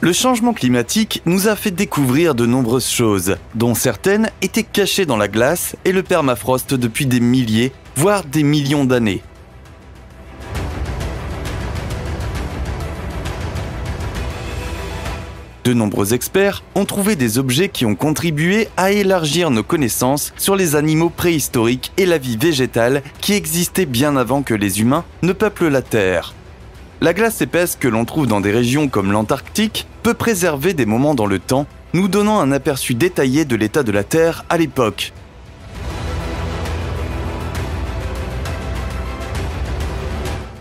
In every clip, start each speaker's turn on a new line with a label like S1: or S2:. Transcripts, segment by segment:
S1: Le changement climatique nous a fait découvrir de nombreuses choses, dont certaines étaient cachées dans la glace et le permafrost depuis des milliers, voire des millions d'années. De nombreux experts ont trouvé des objets qui ont contribué à élargir nos connaissances sur les animaux préhistoriques et la vie végétale qui existait bien avant que les humains ne peuplent la Terre. La glace épaisse que l'on trouve dans des régions comme l'Antarctique peut préserver des moments dans le temps, nous donnant un aperçu détaillé de l'état de la Terre à l'époque.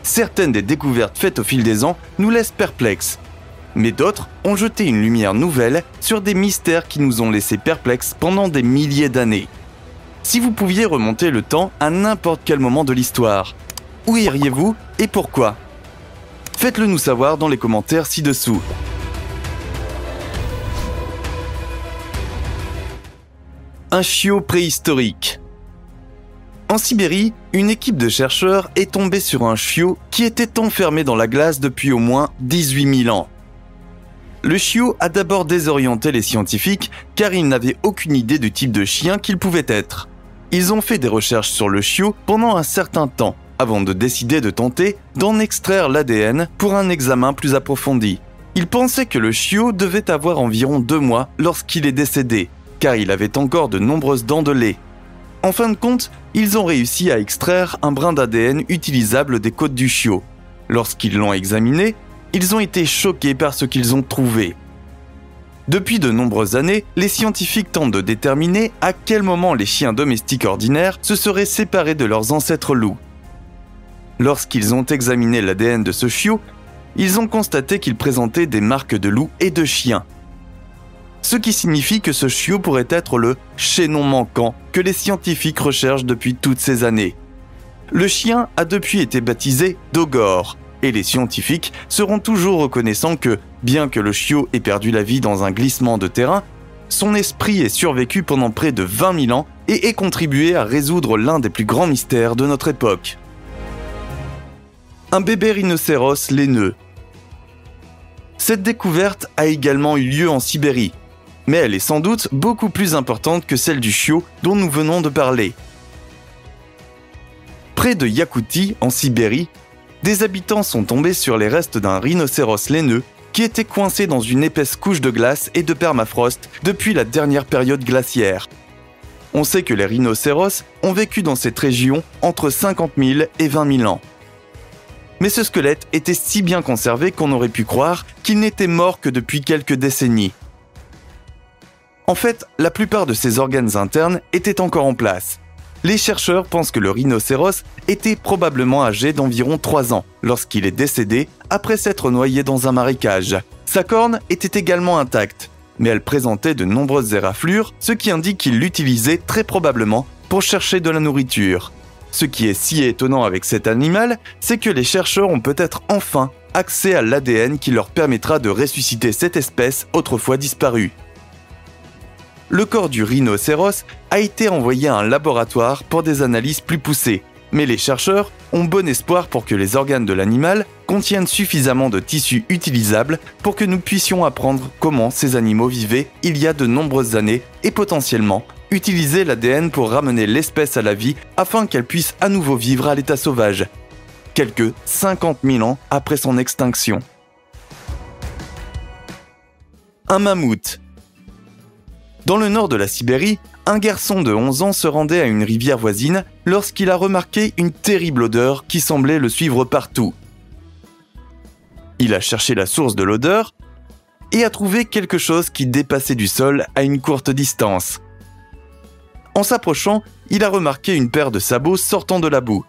S1: Certaines des découvertes faites au fil des ans nous laissent perplexes, mais d'autres ont jeté une lumière nouvelle sur des mystères qui nous ont laissés perplexes pendant des milliers d'années. Si vous pouviez remonter le temps à n'importe quel moment de l'histoire, où iriez-vous et pourquoi ? Faites-le nous savoir dans les commentaires ci-dessous. Un chiot préhistorique. En Sibérie, une équipe de chercheurs est tombée sur un chiot qui était enfermé dans la glace depuis au moins 18 000 ans. Le chiot a d'abord désorienté les scientifiques car ils n'avaient aucune idée du type de chien qu'il pouvait être. Ils ont fait des recherches sur le chiot pendant un certain temps avant de décider de tenter d'en extraire l'ADN pour un examen plus approfondi. Ils pensaient que le chiot devait avoir environ 2 mois lorsqu'il est décédé, car il avait encore de nombreuses dents de lait. En fin de compte, ils ont réussi à extraire un brin d'ADN utilisable des côtes du chiot. Lorsqu'ils l'ont examiné, ils ont été choqués par ce qu'ils ont trouvé. Depuis de nombreuses années, les scientifiques tentent de déterminer à quel moment les chiens domestiques ordinaires se seraient séparés de leurs ancêtres loups. Lorsqu'ils ont examiné l'ADN de ce chiot, ils ont constaté qu'il présentait des marques de loup et de chien. Ce qui signifie que ce chiot pourrait être le chaînon manquant que les scientifiques recherchent depuis toutes ces années. Le chien a depuis été baptisé Dogor, et les scientifiques seront toujours reconnaissants que, bien que le chiot ait perdu la vie dans un glissement de terrain, son esprit ait survécu pendant près de 20 000 ans et ait contribué à résoudre l'un des plus grands mystères de notre époque. Un bébé rhinocéros laineux. Cette découverte a également eu lieu en Sibérie, mais elle est sans doute beaucoup plus importante que celle du chiot dont nous venons de parler. Près de Yakoutie, en Sibérie, des habitants sont tombés sur les restes d'un rhinocéros laineux qui était coincé dans une épaisse couche de glace et de permafrost depuis la dernière période glaciaire. On sait que les rhinocéros ont vécu dans cette région entre 50 000 et 20 000 ans. Mais ce squelette était si bien conservé qu'on aurait pu croire qu'il n'était mort que depuis quelques décennies. En fait, la plupart de ses organes internes étaient encore en place. Les chercheurs pensent que le rhinocéros était probablement âgé d'environ 3 ans lorsqu'il est décédé après s'être noyé dans un marécage. Sa corne était également intacte, mais elle présentait de nombreuses éraflures, ce qui indique qu'il l'utilisait très probablement pour chercher de la nourriture. Ce qui est si étonnant avec cet animal, c'est que les chercheurs ont peut-être enfin accès à l'ADN qui leur permettra de ressusciter cette espèce autrefois disparue. Le corps du rhinocéros a été envoyé à un laboratoire pour des analyses plus poussées, mais les chercheurs ont bon espoir pour que les organes de l'animal contiennent suffisamment de tissus utilisables pour que nous puissions apprendre comment ces animaux vivaient il y a de nombreuses années et potentiellement utiliser l'ADN pour ramener l'espèce à la vie afin qu'elle puisse à nouveau vivre à l'état sauvage, quelques 50 000 ans après son extinction. Un mammouth. Dans le nord de la Sibérie, un garçon de 11 ans se rendait à une rivière voisine lorsqu'il a remarqué une terrible odeur qui semblait le suivre partout. Il a cherché la source de l'odeur et a trouvé quelque chose qui dépassait du sol à une courte distance. En s'approchant, il a remarqué une paire de sabots sortant de la boue.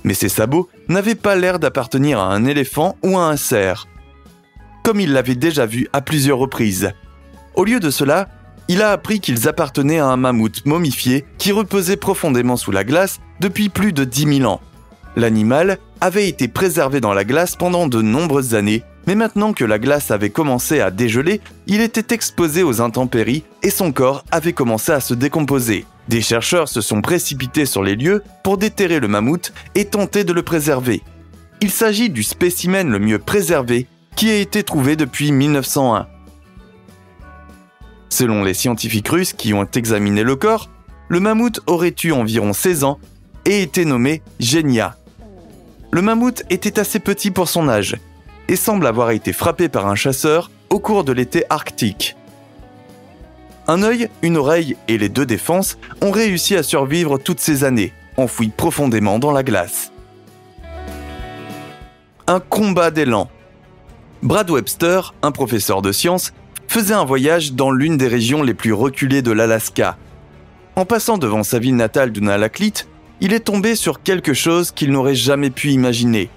S1: Mais ces sabots n'avaient pas l'air d'appartenir à un éléphant ou à un cerf, comme il l'avait déjà vu à plusieurs reprises. Au lieu de cela, il a appris qu'ils appartenaient à un mammouth momifié qui reposait profondément sous la glace depuis plus de 10 000 ans. L'animal avait été préservé dans la glace pendant de nombreuses années, mais maintenant que la glace avait commencé à dégeler, il était exposé aux intempéries et son corps avait commencé à se décomposer. Des chercheurs se sont précipités sur les lieux pour déterrer le mammouth et tenter de le préserver. Il s'agit du spécimen le mieux préservé qui a été trouvé depuis 1901. Selon les scientifiques russes qui ont examiné le corps, le mammouth aurait eu environ 16 ans et était nommé Genia. Le mammouth était assez petit pour son âge et semble avoir été frappé par un chasseur au cours de l'été arctique. Un œil, une oreille et les 2 défenses ont réussi à survivre toutes ces années, enfouis profondément dans la glace. Un combat d'élan. Brad Webster, un professeur de sciences, faisait un voyage dans l'une des régions les plus reculées de l'Alaska. En passant devant sa ville natale d'Unalakleet, il est tombé sur quelque chose qu'il n'aurait jamais pu imaginer.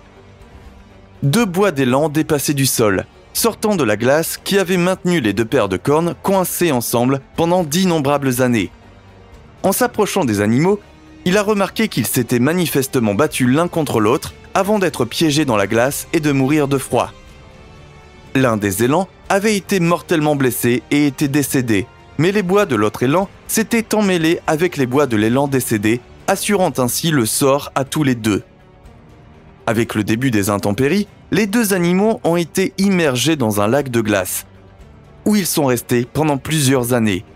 S1: 2 bois d'élan dépassaient du sol, sortant de la glace qui avait maintenu les 2 paires de cornes coincées ensemble pendant d'innombrables années. En s'approchant des animaux, il a remarqué qu'ils s'étaient manifestement battus l'un contre l'autre avant d'être piégés dans la glace et de mourir de froid. L'un des élans avait été mortellement blessé et était décédé, mais les bois de l'autre élan s'étaient emmêlés avec les bois de l'élan décédé, assurant ainsi le sort à tous les 2. Avec le début des intempéries, les 2 animaux ont été immergés dans un lac de glace, où ils sont restés pendant plusieurs années.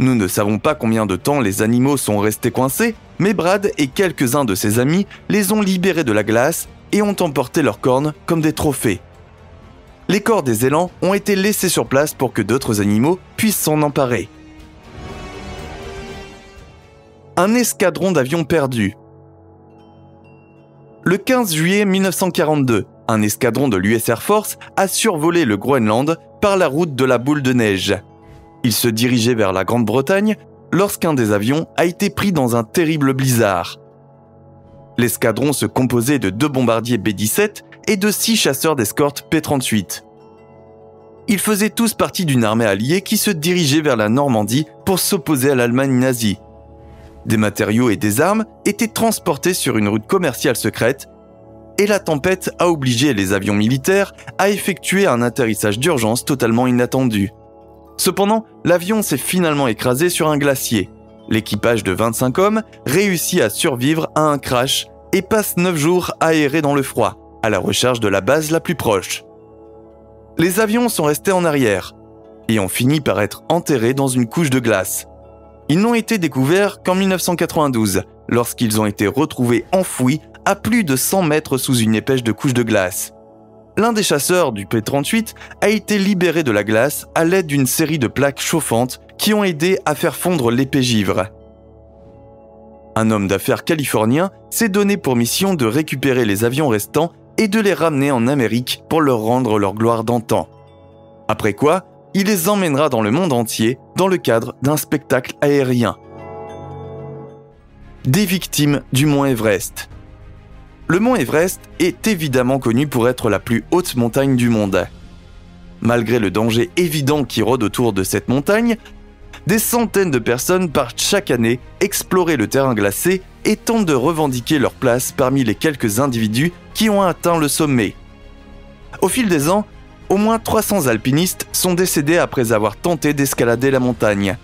S1: Nous ne savons pas combien de temps les animaux sont restés coincés, mais Brad et quelques-uns de ses amis les ont libérés de la glace et ont emporté leurs cornes comme des trophées. Les corps des élans ont été laissés sur place pour que d'autres animaux puissent s'en emparer. Un escadron d'avions perdu. Le 15 juillet 1942, un escadron de l'US Air Force a survolé le Groenland par la route de la boule de neige. Il se dirigeait vers la Grande-Bretagne lorsqu'un des avions a été pris dans un terrible blizzard. L'escadron se composait de 2 bombardiers B-17 et de 6 chasseurs d'escorte P-38. Ils faisaient tous partie d'une armée alliée qui se dirigeait vers la Normandie pour s'opposer à l'Allemagne nazie. Des matériaux et des armes étaient transportés sur une route commerciale secrète et la tempête a obligé les avions militaires à effectuer un atterrissage d'urgence totalement inattendu. Cependant, l'avion s'est finalement écrasé sur un glacier. L'équipage de 25 hommes réussit à survivre à un crash et passe 9 jours aérés dans le froid, à la recherche de la base la plus proche. Les avions sont restés en arrière et ont fini par être enterrés dans une couche de glace. Ils n'ont été découverts qu'en 1992, lorsqu'ils ont été retrouvés enfouis à plus de 100 mètres sous une épaisse de couche de glace. L'un des chasseurs du P-38 a été libéré de la glace à l'aide d'une série de plaques chauffantes qui ont aidé à faire fondre l'épais givre. Un homme d'affaires californien s'est donné pour mission de récupérer les avions restants et de les ramener en Amérique pour leur rendre leur gloire d'antan. Après quoi, il les emmènera dans le monde entier dans le cadre d'un spectacle aérien. Des victimes du mont Everest. Le mont Everest est évidemment connu pour être la plus haute montagne du monde. Malgré le danger évident qui rôde autour de cette montagne, des centaines de personnes partent chaque année explorer le terrain glacé et tentent de revendiquer leur place parmi les quelques individus qui ont atteint le sommet. Au fil des ans, au moins 300 alpinistes sont décédés après avoir tenté d'escalader la montagne.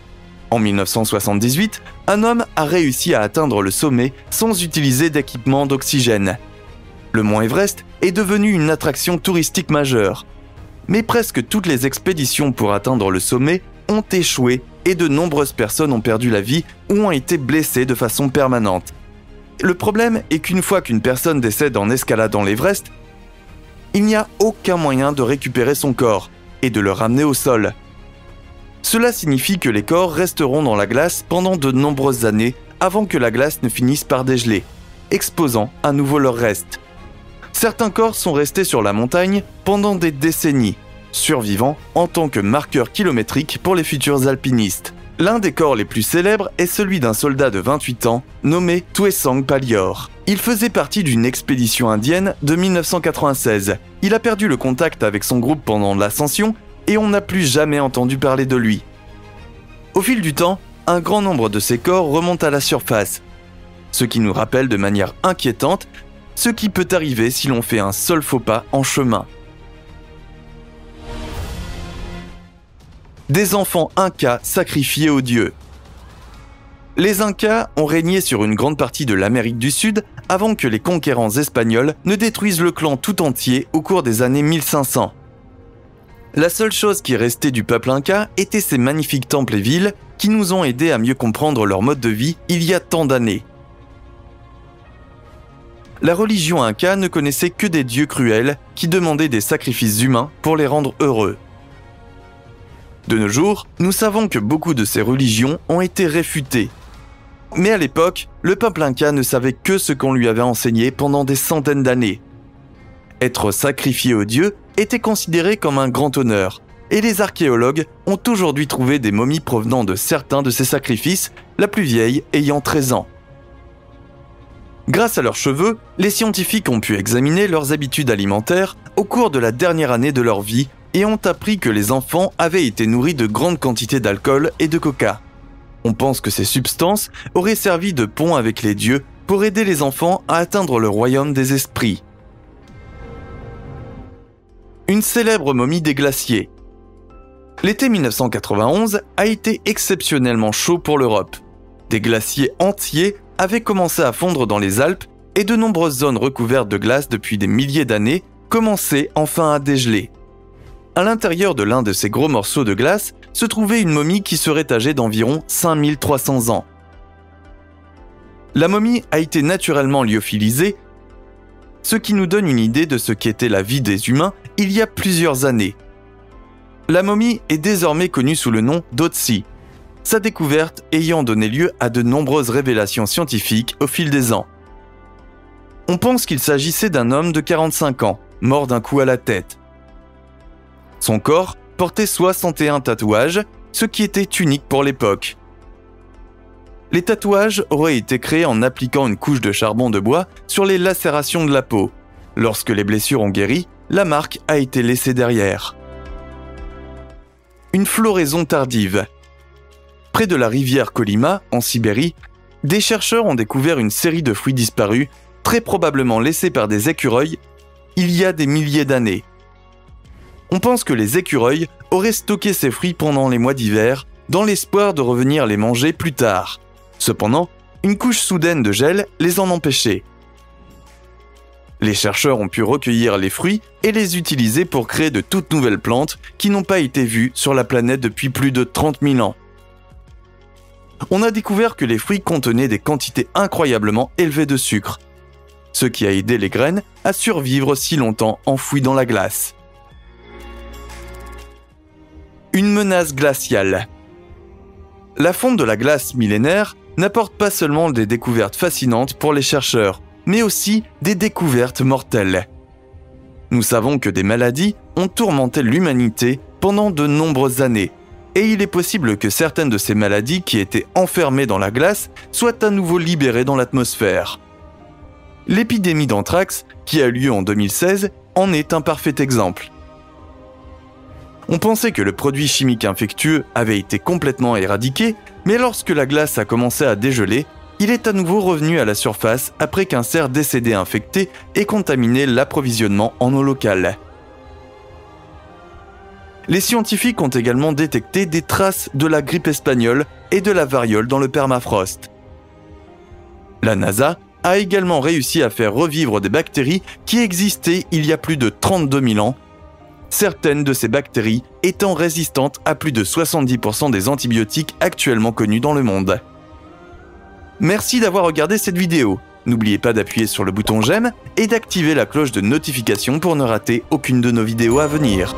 S1: En 1978, un homme a réussi à atteindre le sommet sans utiliser d'équipement d'oxygène. Le mont Everest est devenu une attraction touristique majeure. Mais presque toutes les expéditions pour atteindre le sommet ont échoué et de nombreuses personnes ont perdu la vie ou ont été blessées de façon permanente. Le problème est qu'une fois qu'une personne décède en escaladant l'Everest, il n'y a aucun moyen de récupérer son corps et de le ramener au sol. Cela signifie que les corps resteront dans la glace pendant de nombreuses années avant que la glace ne finisse par dégeler, exposant à nouveau leurs restes. Certains corps sont restés sur la montagne pendant des décennies, survivant en tant que marqueur kilométrique pour les futurs alpinistes. L'un des corps les plus célèbres est celui d'un soldat de 28 ans nommé Tuesang Palior. Il faisait partie d'une expédition indienne de 1996. Il a perdu le contact avec son groupe pendant l'ascension et on n'a plus jamais entendu parler de lui. Au fil du temps, un grand nombre de ces corps remontent à la surface, ce qui nous rappelle de manière inquiétante ce qui peut arriver si l'on fait un seul faux pas en chemin. Des enfants Incas sacrifiés aux dieux. Les Incas ont régné sur une grande partie de l'Amérique du Sud avant que les conquérants espagnols ne détruisent le clan tout entier au cours des années 1500. La seule chose qui restait du peuple inca étaient ces magnifiques temples et villes qui nous ont aidés à mieux comprendre leur mode de vie il y a tant d'années. La religion inca ne connaissait que des dieux cruels qui demandaient des sacrifices humains pour les rendre heureux. De nos jours, nous savons que beaucoup de ces religions ont été réfutées. Mais à l'époque, le peuple inca ne savait que ce qu'on lui avait enseigné pendant des centaines d'années. Être sacrifié aux dieux était considéré comme un grand honneur, et les archéologues ont aujourd'hui trouvé des momies provenant de certains de ces sacrifices, la plus vieille ayant 13 ans. Grâce à leurs cheveux, les scientifiques ont pu examiner leurs habitudes alimentaires au cours de la dernière année de leur vie et ont appris que les enfants avaient été nourris de grandes quantités d'alcool et de coca. On pense que ces substances auraient servi de pont avec les dieux pour aider les enfants à atteindre le royaume des esprits. Une célèbre momie des glaciers. L'été 1991 a été exceptionnellement chaud pour l'Europe. Des glaciers entiers avaient commencé à fondre dans les Alpes et de nombreuses zones recouvertes de glace depuis des milliers d'années commençaient enfin à dégeler. À l'intérieur de l'un de ces gros morceaux de glace se trouvait une momie qui serait âgée d'environ 5300 ans. La momie a été naturellement lyophilisée, ce qui nous donne une idée de ce qu'était la vie des humains il y a plusieurs années. La momie est désormais connue sous le nom d'Otzi, sa découverte ayant donné lieu à de nombreuses révélations scientifiques au fil des ans. On pense qu'il s'agissait d'un homme de 45 ans, mort d'un coup à la tête. Son corps portait 61 tatouages, ce qui était unique pour l'époque. Les tatouages auraient été créés en appliquant une couche de charbon de bois sur les lacérations de la peau. Lorsque les blessures ont guéri, la marque a été laissée derrière. Une floraison tardive. Près de la rivière Kolyma, en Sibérie, des chercheurs ont découvert une série de fruits disparus, très probablement laissés par des écureuils, il y a des milliers d'années. On pense que les écureuils auraient stocké ces fruits pendant les mois d'hiver, dans l'espoir de revenir les manger plus tard. Cependant, une couche soudaine de gel les en empêchait. Les chercheurs ont pu recueillir les fruits et les utiliser pour créer de toutes nouvelles plantes qui n'ont pas été vues sur la planète depuis plus de 30 000 ans. On a découvert que les fruits contenaient des quantités incroyablement élevées de sucre, ce qui a aidé les graines à survivre si longtemps enfouies dans la glace. Une menace glaciale. La fonte de la glace millénaire n'apporte pas seulement des découvertes fascinantes pour les chercheurs, mais aussi des découvertes mortelles. Nous savons que des maladies ont tourmenté l'humanité pendant de nombreuses années, et il est possible que certaines de ces maladies qui étaient enfermées dans la glace soient à nouveau libérées dans l'atmosphère. L'épidémie d'anthrax, qui a eu lieu en 2016, en est un parfait exemple. On pensait que le produit chimique infectieux avait été complètement éradiqué, mais lorsque la glace a commencé à dégeler, il est à nouveau revenu à la surface après qu'un cerf décédé infecté ait contaminé l'approvisionnement en eau locale. Les scientifiques ont également détecté des traces de la grippe espagnole et de la variole dans le permafrost. La NASA a également réussi à faire revivre des bactéries qui existaient il y a plus de 32 000 ans, certaines de ces bactéries étant résistantes à plus de 70% des antibiotiques actuellement connus dans le monde. Merci d'avoir regardé cette vidéo. N'oubliez pas d'appuyer sur le bouton j'aime et d'activer la cloche de notification pour ne rater aucune de nos vidéos à venir.